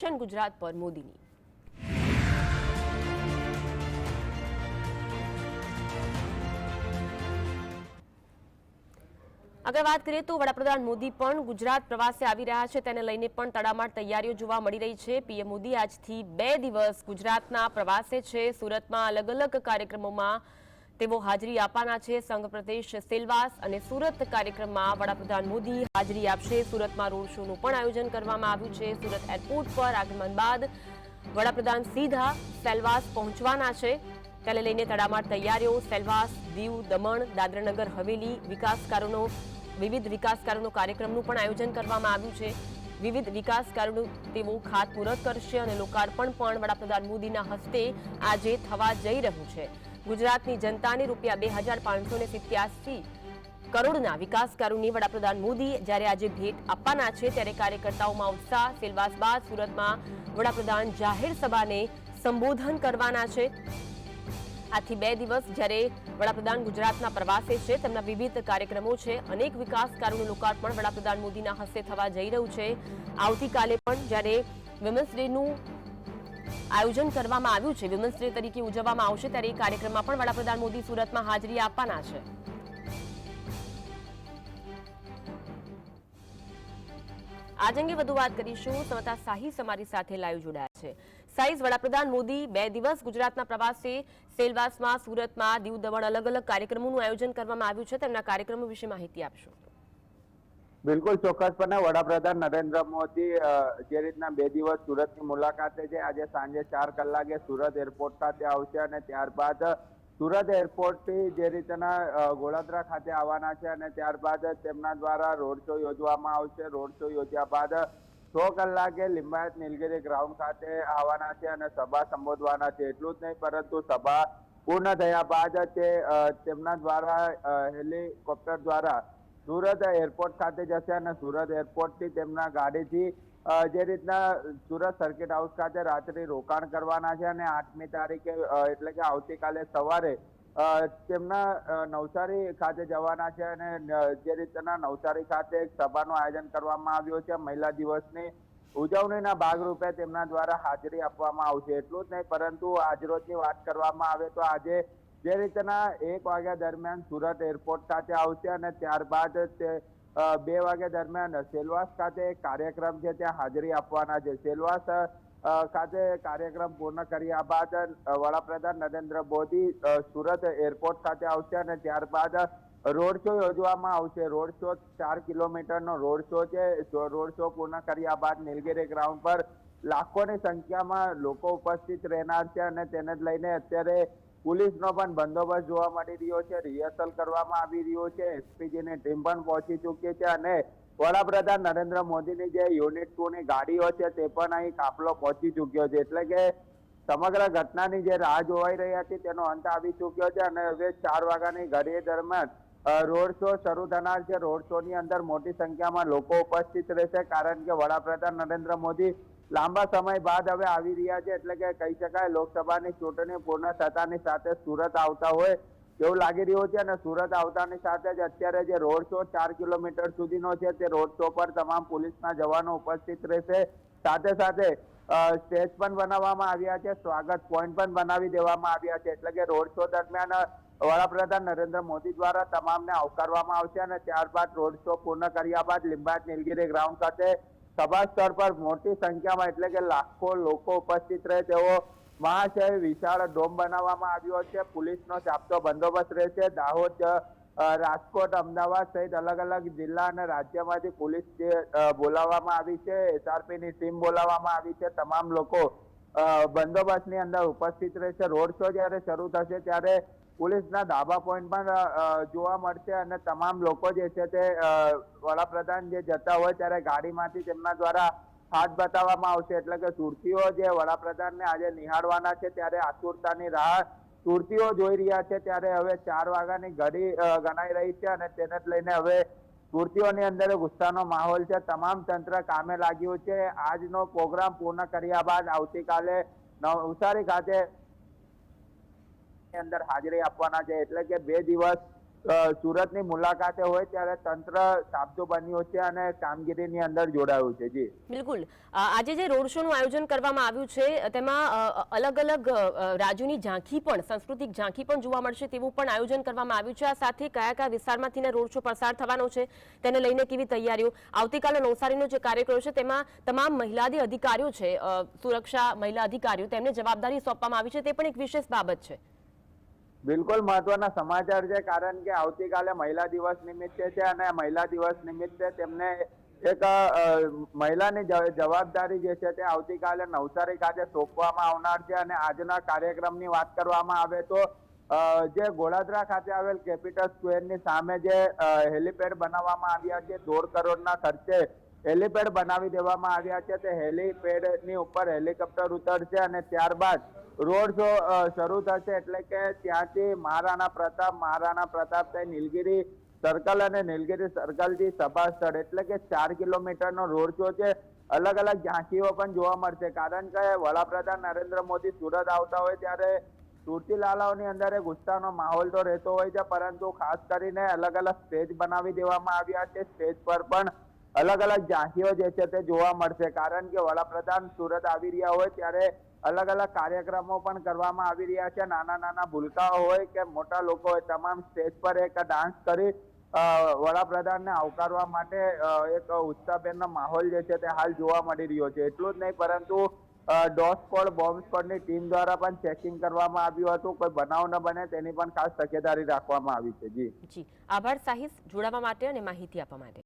ગુજરાત પર મોદીની આગળ વાત કરીએ તો વડાપ્રધાન મોદી પણ ગુજરાત પ્રવાસે આવી રહ્યા છે, તેને લઈને પણ તડામાર તૈયારીઓ જોવા મળી રહી છે। પીએમ મોદી આજથી 2 દિવસ ગુજરાતના પ્રવાસે છે। સુરતમાં અલગ અલગ કાર્યક્રમોમાં તેઓ હાજરી આપવાના છે। સંઘ પ્રદેશ સેલવાસ અને સુરત કાર્યક્રમમાં વડાપ્રધાન મોદી હાજરી આપશે। સુરતમાં રોડ શોનું પણ આયોજન કરવામાં આવ્યું છે। સુરત એરપોર્ટ પર આગમન બાદ વડાપ્રધાન સીધા સેલવાસ પહોંચવાના છે, તેને લઈને તડામાર તૈયારીઓ। સેલવાસ, દીવ, દમણ, દાદરાનગર હવેલી વિવિધ વિકાસ કાર્યોનો કાર્યક્રમનું પણ આયોજન કરવામાં આવ્યું છે। વિવિધ વિકાસ કાર્યોનું તેઓ ખાતમુહૂર્ત કરશે અને લોકાર્પણ પણ વડાપ્રધાન મોદીના હસ્તે આજે થવા જઈ રહ્યું છે। ગુજરાતની જનતાને ₹2587 કરોડના વિકાસ કાર્યોની વડાપ્રધાન મોદી જ્યારે આજે ભેટ આપવાના છે, ત્યારે કાર્યકર્તાઓમાં ઉત્સાહ। સેલવાસ બાદ સુરતમાં વડાપ્રધાન જાહેર સભાને સંબોધન કરવાના છે। આથી 2 દિવસ જ્યારે વડાપ્રધાન ગુજરાતના પ્રવાસે છે, તેમના વિવિધ કાર્યક્રમો છે। અનેક વિકાસ કાર્યોનું લોકાર્પણ વડાપ્રધાન મોદીના હસ્તે થવા જઈ રહ્યું છે। આવતીકાલે પણ જ્યારે વિમેન્સ ડેનું આયોજન કરવામાં આવ્યું છે, વિમેન્સ ડે તરીકે ઉજવવામાં આવશે, ત્યારે એ કાર્યક્રમમાં પણ વડાપ્રધાન મોદી સુરતમાં હાજરી આપવાના છે। આજ અંગે વધુ વાત કરીશું। સમતા સાહિસ અમારી સાથે લાઈવ જોડાયા છે। સાહિસ, વડાપ્રધાન મોદી 2 દિવસ ગુજરાતના પ્રવાસે સેલવાસમાં, સુરતમાં, દીવ, દમણ અલગ અલગ કાર્યક્રમોનું આયોજન કરવામાં આવ્યું છે, તેમના કાર્યક્રમો વિશે માહિતી આપશો। બિલકુલ ચોક્કસપણે વડાપ્રધાન નરેન્દ્ર મોદી જે રીતના 2 દિવસ સુરતની મુલાકાતે છે, આજે સાંજે 4 કલાકે સુરત એરપોર્ટ ખાતે આવશે અને ત્યારબાદ સુરત એરપોર્ટથી જે રીતના ગોળાદરા ખાતે આવવાના છે અને ત્યારબાદ તેમના દ્વારા રોડ શો યોજવામાં આવશે। રોડ શો યોજ્યા બાદ 6 કલાકે લિંબાયત નીલગિરી ગ્રાઉન્ડ ખાતે આવવાના છે અને સભા સંબોધવાના છે। એટલું જ નહીં, પરંતુ સભા પૂર્ણ થયા બાદ તેમના દ્વારા હેલિકોપ્ટર દ્વારા સુરત એરપોર્ટ ખાતે જશે અને સુરત એરપોર્ટથી તેમના ગાડીથી જે રીતના સુરત સર્કિટ હાઉસ ખાતે રાત્રિ રોકાણ કરવાના છે અને 8મી તારીખે એટલે કે આવતીકાલે સવારે તેમના નવસારી ખાતે જવાના છે અને જે રીતના નવસારી ખાતે એક સભાનું આયોજન કરવામાં આવ્યું છે। મહિલા દિવસની ઉજવણીના ભાગરૂપે તેમના દ્વારા હાજરી આપવામાં આવશે। એટલું જ નહીં, પરંતુ આજરોજની વાત કરવામાં આવે તો આજે જે રીતના 1 વાગ્યા દરમિયાન સુરત એરપોર્ટ ખાતે આવશે અને ત્યારબાદ તે 2 વાગ્યા દરમિયાન સેલવાસ ખાતે એક કાર્યક્રમ છે, ત્યાં હાજરી આપવાના છે। સેલવાસ ખાતે કાર્યક્રમ પૂર્ણ કર્યા બાદ વડાપ્રધાન નરેન્દ્ર મોદી સુરત એરપોર્ટ ખાતે આવશે અને ત્યારબાદ રોડ શો યોજવામાં આવશે। રોડ શો 4 કિલોમીટરનો રોડ શો છે। રોડ શો પૂર્ણ કર્યા બાદ નીલગિરી ગ્રાઉન્ડ પર લાખોની સંખ્યામાં લોકો ઉપસ્થિત રહેનાર છે અને તેને લઈને અત્યારે પોલીસનો પણ બંદોબસ્ત જોવા મળી રહ્યો છે। રિહર્સલ કરવામાં આવી રહ્યું છે। એસપીજીની ટીમ પણ પહોંચી ચૂકી છે અને વડાપ્રધાન નરેન્દ્ર મોદીની જે યુનિટ 2ની ગાડીઓ છે તે પણ અહીં કાફલો પહોંચી ચૂક્યો છે। એટલે કે સમગ્ર ઘટનાની જે રાહ જોવાઈ રહી હતી તેનો અંત આવી ચૂક્યો છે અને હવે 4 વાગ્યાની ઘડી દરમિયાન રોડ શો શરૂ થનાર છે। રોડ શોની અંદર મોટી સંખ્યામાં લોકો ઉપસ્થિત રહેશે, કારણ કે વડાપ્રધાન નરેન્દ્ર મોદી લાંબા સમય બાદ હવે આવી રહ્યા છે। એટલે કે કહી શકાય લોકસભાની ચૂંટણી પૂર્ણ થતાની સાથે સુરત આવતા હોય એવું લાગી રહ્યું છે અને સુરત આવતાની સાથે જ અત્યારે જે રોડ શો 4 કિલોમીટર સુધીનો છે તે રોડ શો પર તમામ પોલીસના જવાનો ઉપસ્થિત રહેશે। સાથે સાથે સ્ટેજ પણ બનાવવામાં આવ્યા છે, સ્વાગત પોઈન્ટ પણ બનાવી દેવામાં આવ્યા છે। એટલે કે રોડ શો દરમિયાન વડાપ્રધાન નરેન્દ્ર મોદી દ્વારા તમામને આવકારવામાં આવશે અને ત્યારબાદ રોડ શો પૂર્ણ કર્યા બાદ લિંબાયત નીલગિરી ગ્રાઉન્ડ ખાતે સભા સ્થળ પર મોટી સંખ્યામાં એટલે કે લાખો લોકો ઉપસ્થિત રહે તેવો મહાશય વિશાળ ડોમ બનાવવામાં આવ્યો છે। પોલીસનો ચાપતો બંદોબસ્ત રહેશે। દાહોદ, રાજકોટ, અમદાવાદ સહિત અલગ અલગ જિલ્લા અને રાજ્યમાંથી પોલીસ જે બોલાવવામાં આવી છે, એસઆરપીની ટીમ બોલાવવામાં આવી છે, તમામ લોકો બંદોબસ્તની અંદર ઉપસ્થિત રહેશે। રોડ શો જ્યારે શરૂ થશે ત્યારે પોલીસના ધાબા પોઈન્ટ પણ જોવા મળશે અને તમામ લોકો જે છે તે વડાપ્રધાન જે જતા હોય ત્યારે ગાડીમાંથી તેમના દ્વારા હાથ બતાવવામાં આવશે। એટલે કે સુરતીઓ જે વડાપ્રધાનને આજે નિહાળવાના છે ત્યારે આતુરતાની રાહ સુરતીઓ જોઈ રહ્યા છે। ત્યારે હવે 4 વાગ્યાની ઘડી ગણાઈ રહી છે અને તેને જ લઈને હવે સુરતીઓની અંદર ગુસ્સાનો માહોલ છે। તમામ તંત્ર કામે લાગ્યું છે। આજનો પ્રોગ્રામ પૂર્ણ કર્યા બાદ આવતીકાલે નવસારી ખાતે અંદર હાજરી આપવાના છે। એટલે કે 2 દિવસ સુરતની મુલાકાતે હોય ત્યારે તંત્ર સાબદું બન્યું છે અને કામગીરીની અંદર જોડાયું છે. જી બિલકુલ. આજે જે રોડ શોનું આયોજન કરવામાં આવ્યું છે તેમાં અલગ અલગ રાજ્યોની ઝાંખી પણ, સાંસ્કૃતિક ઝાંખી પણ જોવા મળશે તેવું પણ આયોજન કરવામાં આવ્યું છે. આ સાથે કયા કયા વિસ્તારમાંથી રોડ શો પસાર થવાનો છે તેને લઈને કેવી તૈયારીઓ? આવતીકાલે નવસારીનો જે કાર્યક્રમ છે તેમાં તમામ મહિલાદી અધિકારીઓ છે, સુરક્ષા મહિલા અધિકારીઓ, તેમને જવાબદારી સોંપવામાં આવી છે, તે પણ એક વિશેષ બાબત છે. બિલકુલ મહત્વના સમાચાર છે, કારણ કે આવતીકાલે મહિલા દિવસ નિમિત્તે છે અને મહિલા દિવસ નિમિત્તે તેમને એક મહિલાની જવાબદારી જે છે તે આવતીકાલે નવસારી ખાતે સોંપવામાં આવનાર છે. અને આજના કાર્યક્રમની વાત કરવામાં આવે તો જે ગોળાદરા ખાતે આવેલ કેપિટલ સ્ક્વેરની સામે જે હેલીપેડ બનાવવામાં આવ્યા છે, 1.5 કરોડના ખર્ચે હેલીપેડ બનાવી દેવામાં આવ્યા છે. તે હેલીપેડની ઉપર હેલિકોપ્ટર ઉતરશે અને ત્યારબાદ રોડ શો શરૂ થશે. એટલે કે ત્યાંથી મહારાણા પ્રતાપ થઈ નીલગિરી સર્કલ અને નીલગિરી સર્કલથી સભા સ્થળ, એટલે કે 4 કિલોમીટરનો રોડ શો છે. અલગ અલગ ઝાંખીઓ પણ જોવા મળશે, કારણ કે વડાપ્રધાન નરેન્દ્ર મોદી સુરત આવતા હોય ત્યારે સુરતી લાલાઓની અંદર એક ઉત્સાહનો માહોલ તો રહેતો હોય છે, પરંતુ ખાસ કરીને અલગ અલગ સ્ટેજ બનાવી દેવામાં આવ્યા છે. સ્ટેજ પર પણ અલગ અલગ ઝાંખીઓ જે છે તે જોવા મળશે, કારણ કે વડાપ્રધાન સુરત આવી રહ્યા હોય ત્યારે અલગ અલગ કાર્યક્રમો પણ કરવામાં આવી રહ્યા છે. નાના નાના ભૂલકાઓ હોય કે મોટા લોકો હોય, તમામ સ્ટેજ પર એક ડાન્સ કરી વડાપ્રધાનને આવકારવા માટે એક ઉત્સાહભેરનો માહોલ જે છે તે હાલ જોવા મળી રહ્યો છે. એટલું જ નહીં, પરંતુ ડોગ સ્ક્વોડ, બોમ્બ સ્ક્વોડની ટીમ દ્વારા પણ ચેકિંગ કરવામાં આવ્યું હતું. કોઈ બનાવ ન બને તેની પણ ખાસ તકેદારી રાખવામાં આવી છે. જી આભાર સાહિસ, જોડાવા માટે અને માહિતી આપવા માટે.